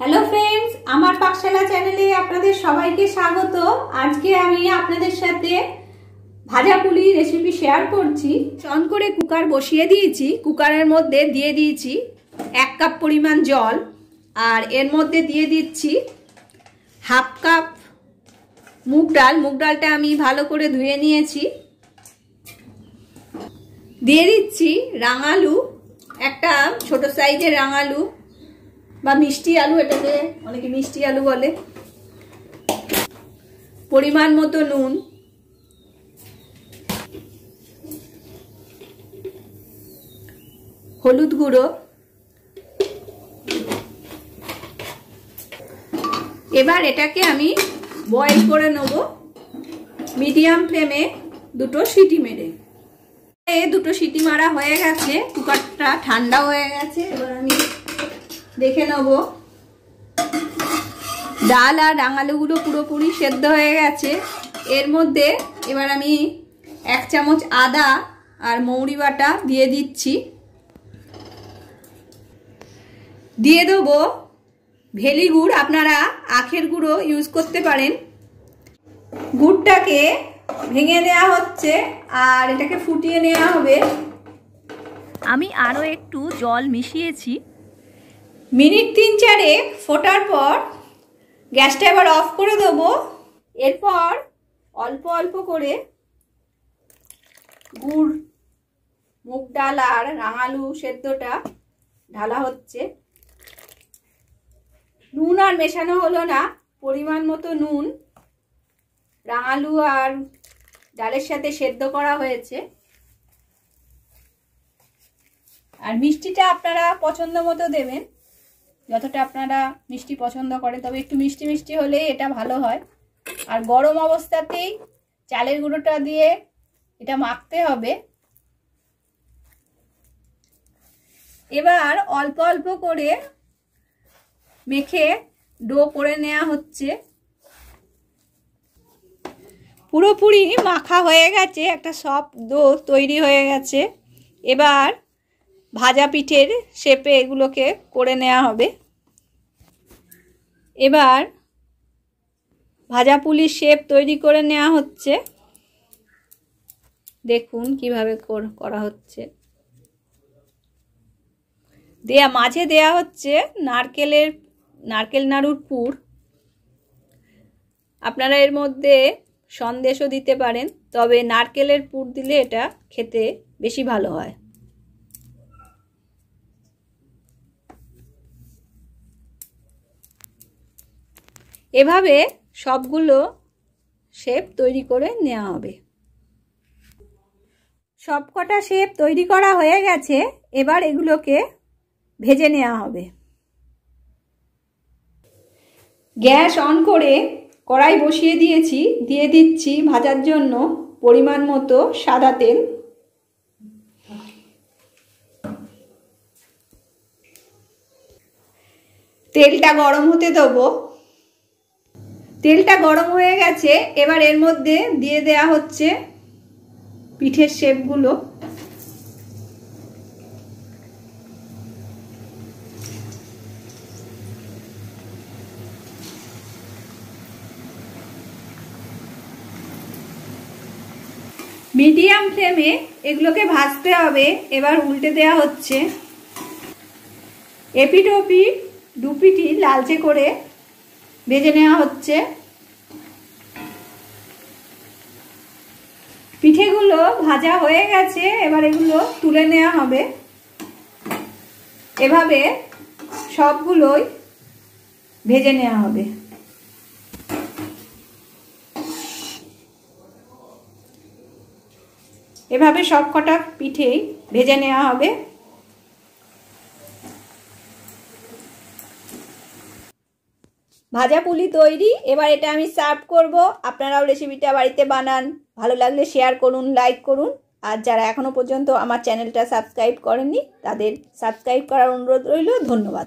Hello friends आमार पाकशाला चैनेले आपनादेर सबाइके स्वागत। आज के आमी आपनादेर साथे भाजा पुली रेसिपि शेयर करछि। चन करे कुकार बसिए दिएछि। कुकारेर मध्य दिए दिएछि 1 कप परिमाण जल और एर मध्य दिए दिচ্ছি हाफ कप मुग डाल। मुग डालटा आमी भालो करे धुए निয়েছি। दिए दिচ্ছি रांगालू, একটা ছোট সাইজের রাंगालू বা মিষ্টি আলু, এটাকে অনেকে মিষ্টি আলু বলে। পরিমাণ মতো নুন, হলুদ গুঁড়ো। এবার এটাকে আমি বয়েল করে নেব মিডিয়াম ফ্লেমে দুটো সিটি মেরে। দুটো সিটি মারা হয়ে গেছে, কুকারটা ঠান্ডা হয়ে গেছে। এবার আমি দেখে নেব ডাল আর রাঙালুগুলো পুরোপুরি সেদ্ধ হয়ে গেছে। এর মধ্যে এবার আমি 1 চামচ আদা আর মৌরি বাটা দিয়ে দিচ্ছি। দিয়ে দেব ভেলি গুড়, আপনারা আখের গুঁড়ো ইউজ করতে পারেন। গুড়টাকে ভেঙে নেওয়া হচ্ছে আর এটাকে ফুটিয়ে নেওয়া হবে। আমি আরও একটু জল মিশিয়েছি। মিনিট 3-4 ফোটার পর গ্যাসটা এবার অফ করে দেবো। এরপর অল্প অল্প করে গুড়, মুগ ডাল আর রাঙালু সেদ্ধটা ঢালা হচ্ছে। নুন আর মেশানো হলো না, পরিমাণ মতো নুন রাঙালু আর ডালের সাথে সেদ্ধ করা হয়েছে। আর মিষ্টিটা আপনারা পছন্দ মতো দেবেন, যতটা আপনারা মিষ্টি পছন্দ করে, তবে একটু মিষ্টি মিষ্টি হলে এটা ভালো হয়। আর গরম অবস্থাতেই চালের গুঁড়োটা দিয়ে এটা মাখতে হবে। এবার অল্প অল্প করে মেখে ডো করে নেওয়া হচ্ছে। পুরোপুরি মাখা হয়ে গেছে, একটা সফট ডো তৈরি হয়ে গেছে। এবার ভাজা পিঠের শেপে এগুলোকে করে নেওয়া হবে। এবার ভাজা পুলির শেপ তৈরি করে নেওয়া হচ্ছে। দেখুন কিভাবে করা হচ্ছে। মাঝে দেয়া হচ্ছে নারকেল নাড়ুর পুর। আপনারা এর মধ্যে সন্দেশও দিতে পারেন, তবে নারকেলের পুর দিলে এটা খেতে বেশি ভালো হয়। এভাবে সবগুলো শেপ তৈরি করে নেওয়া হবে। সবকটা শেপ তৈরি করা হয়ে গেছে। এবার এগুলোকে ভেজে নেওয়া হবে। গ্যাস অন করে কড়াই বসিয়ে দিয়েছি। দিয়ে দিচ্ছি ভাজার জন্য পরিমাণ মতো সাদা তেল। তেলটা গরম হতে দেবো। তেলটা গরম হয়ে গেছে। এবার এর মধ্যে দিয়ে দেয়া হচ্ছে পিঠের শেপগুলো। মিডিয়াম ফ্লেমে এগুলোকে ভাজতে হবে। এবার উল্টে দেয়া হচ্ছে। এপিঠ ওপিঠ দুপিঠি লালচে করে ভেজে নেওয়া হচ্ছে। পিঠেগুলো ভাজা হয়ে গেছে। এবার এগুলো তুলে নেওয়া হবে। এভাবে সবগুলোই ভেজে নেওয়া হবে। এভাবে সবকটা পিঠেই ভেজে নেওয়া হবে। ভাজা পুলি তৈরি। এবার এটা আমি সার্ভ করব। আপনারাও রেসিপিটা বাড়িতে বানান। ভালো লাগলে শেয়ার করুন, লাইক করুন। আর যারা এখনো পর্যন্ত আমার চ্যানেলটা সাবস্ক্রাইব করেননি তাদের সাবস্ক্রাইব করার অনুরোধ রইল। ধন্যবাদ।